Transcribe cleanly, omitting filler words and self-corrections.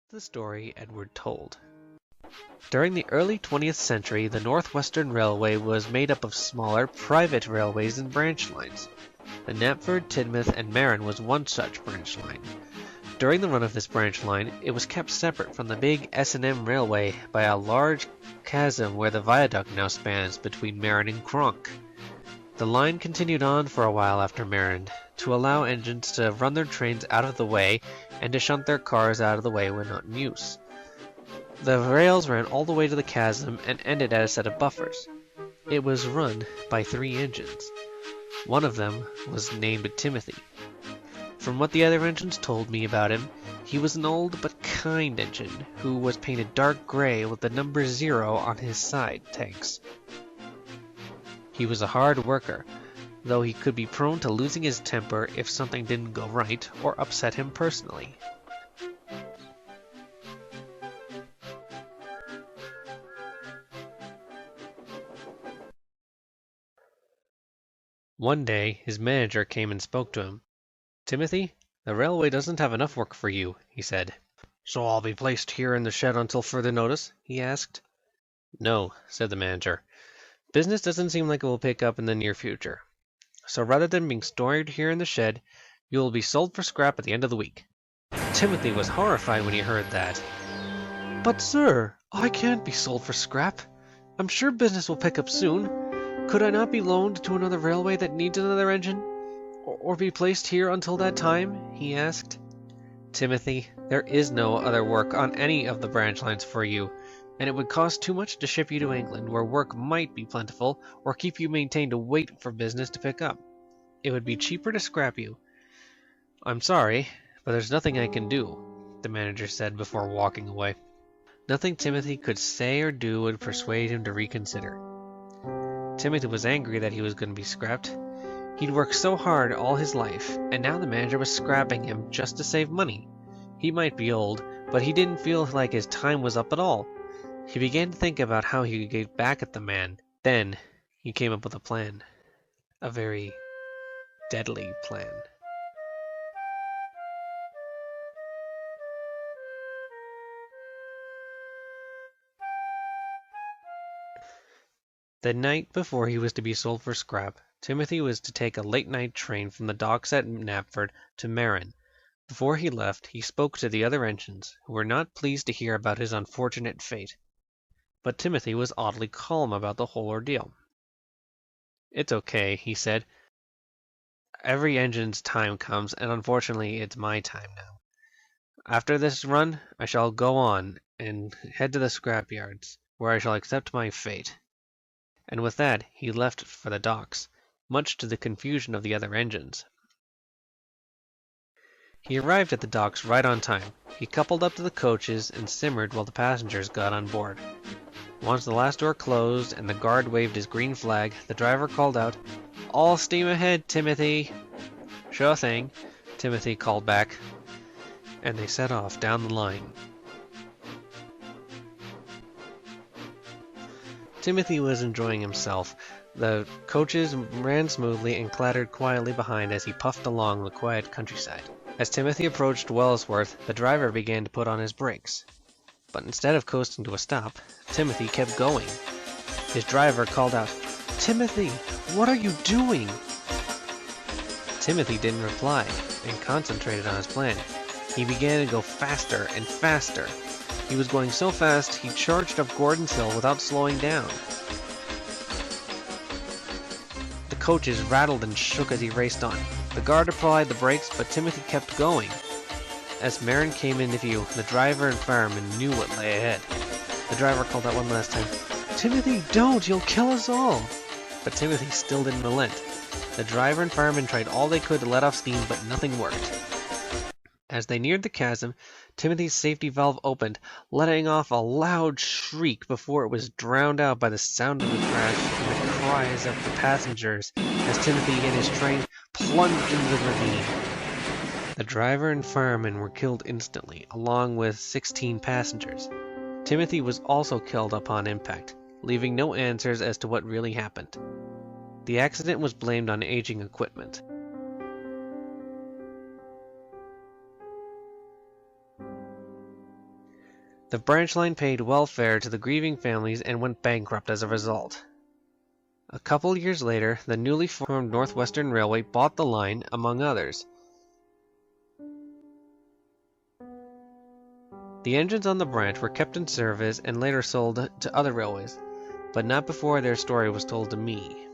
The story Edward told. During the early 20th century, the Northwestern Railway was made up of smaller, private railways and branch lines. The Knapford, Tidmouth, and Marin was one such branch line. During the run of this branch line, it was kept separate from the big S&M Railway by a large chasm where the viaduct now spans between Marin and Cronk. The line continued on for a while after Marin, to allow engines to run their trains out of the way and to shunt their cars out of the way when not in use. The rails ran all the way to the chasm and ended at a set of buffers. It was run by 3 engines. One of them was named Timothy. From what the other engines told me about him, he was an old but kind engine who was painted dark gray with the number 0 on his side tanks. He was a hard worker, though he could be prone to losing his temper if something didn't go right or upset him personally. One day, his manager came and spoke to him. "Timothy, the railway doesn't have enough work for you," he said. "So I'll be placed here in the shed until further notice?" he asked. "No," said the manager. "Business doesn't seem like it will pick up in the near future. So rather than being stored here in the shed, you will be sold for scrap at the end of the week." Timothy was horrified when he heard that. "But sir, I can't be sold for scrap. I'm sure business will pick up soon. Could I not be loaned to another railway that needs another engine? Or be placed here until that time?" he asked. "Timothy, there is no other work on any of the branch lines for you, and it would cost too much to ship you to England, where work might be plentiful, or keep you maintained to wait for business to pick up. It would be cheaper to scrap you." "I'm sorry, but there's nothing I can do," the manager said before walking away. Nothing Timothy could say or do would persuade him to reconsider. Timothy was angry that he was going to be scrapped. He'd worked so hard all his life, and now the manager was scrapping him just to save money. He might be old, but he didn't feel like his time was up at all. He began to think about how he could get back at the man. Then he came up with a plan. A very deadly plan. The night before he was to be sold for scrap, Timothy was to take a late-night train from the docks at Knapford to Marin. Before he left, he spoke to the other engines, who were not pleased to hear about his unfortunate fate. But Timothy was oddly calm about the whole ordeal. "It's okay," he said. "Every engine's time comes, and unfortunately it's my time now. After this run, I shall go on and head to the scrap yards, where I shall accept my fate." And with that he left for the docks, much to the confusion of the other engines. He arrived at the docks right on time. He coupled up to the coaches and simmered while the passengers got on board. Once the last door closed and the guard waved his green flag, the driver called out, "All steam ahead, Timothy." "Sure thing," Timothy called back, and they set off down the line. Timothy was enjoying himself. The coaches ran smoothly and clattered quietly behind as he puffed along the quiet countryside. As Timothy approached Wellsworth, the driver began to put on his brakes. But instead of coasting to a stop, Timothy kept going. His driver called out, "Timothy, what are you doing?" Timothy didn't reply and concentrated on his plan. He began to go faster and faster. He was going so fast he charged up Gordon's Hill without slowing down. The coaches rattled and shook as he raced on. The guard applied the brakes, but Timothy kept going. As Marin came into view, the driver and fireman knew what lay ahead. The driver called out one last time, "Timothy, don't! You'll kill us all!" But Timothy still didn't relent. The driver and fireman tried all they could to let off steam, but nothing worked. As they neared the chasm, Timothy's safety valve opened, letting off a loud shriek before it was drowned out by the sound of the crash and the cries of the passengers as Timothy and his train plunged into the ravine. The driver and fireman were killed instantly, along with 16 passengers. Timothy was also killed upon impact, leaving no answers as to what really happened. The accident was blamed on aging equipment. The branch line paid welfare to the grieving families and went bankrupt as a result. A couple years later, the newly formed Northwestern Railway bought the line, among others. The engines on the branch were kept in service and later sold to other railways, but not before their story was told to me.